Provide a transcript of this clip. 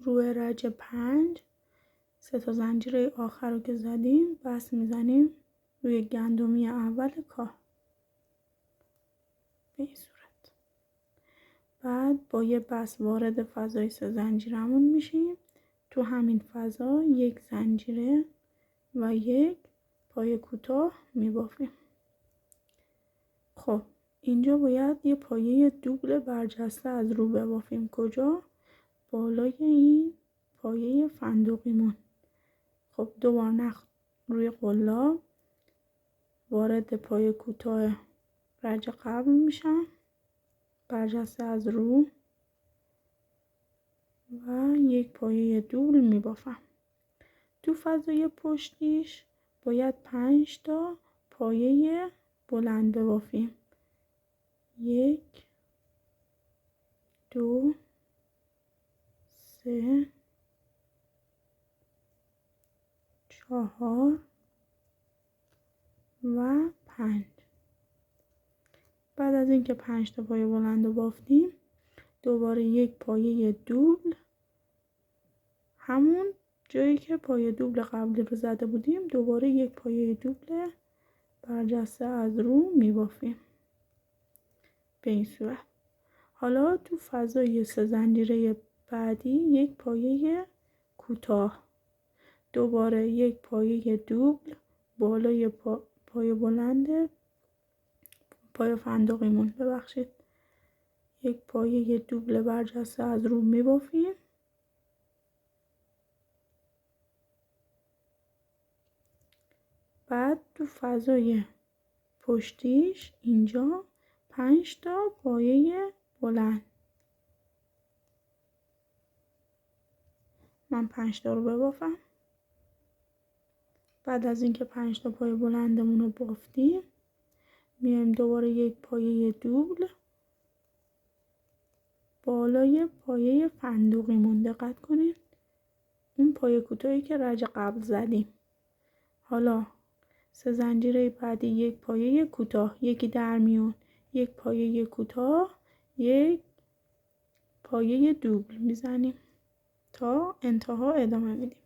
روی رج 5 3 تا زنجیره آخر رو که زدیم بس میزنیم روی گندمی اول کار به این صورت. بعد با یه بس وارد فضای 3 زنجیرمون میشیم. تو همین فضا یک زنجیره و یک پای کوتاه میبافیم. خب اینجا باید یه پایه دوبل برجسته از رو ببافیم. کجا؟ بالای این پایه فندقیمون. خب 2 بار نخ روی قلاب وارد پای کوتاه رج قبل میشم، برجسته از رو و یک پایه دوبل میبافم. تو فضای پشتیش باید 5 تا پایه بلند ببافیم. 1 2 3 4 و 5. بعد از اینکه 5 تا پایه بلند رو بافتیم دوباره یک پایه دوبل همون جایی که پایه دوبل قبلی رو زده بودیم دوباره یک پایه دوبل برجسته از رو میبافیم به این صورت. حالا تو فضای 3 زنجیره بعدی یک پایه کوتاه، دوباره یک پایه دوبل بالای پایه بلند پای فندقیمون یک پایه دوبل برجسته از رو میبافیم. بعد تو فضای پشتیش اینجا 5 تا پایه بلند، من 5 تا رو ببافم. بعد از اینکه 5 تا پایه بلندمون رو بافتیم میایم دوباره یک پایه دوبل بالای پایه فندقیمون، دقت کنید اون پایه کوتاهی که رج قبل زدیم. حالا 3 زنجیره بعدی یک پایه کوتاه، یکی در میون، یک پایه کوتاه، یک پایه دوبل میزنیم تا انتها ادامه میدیم.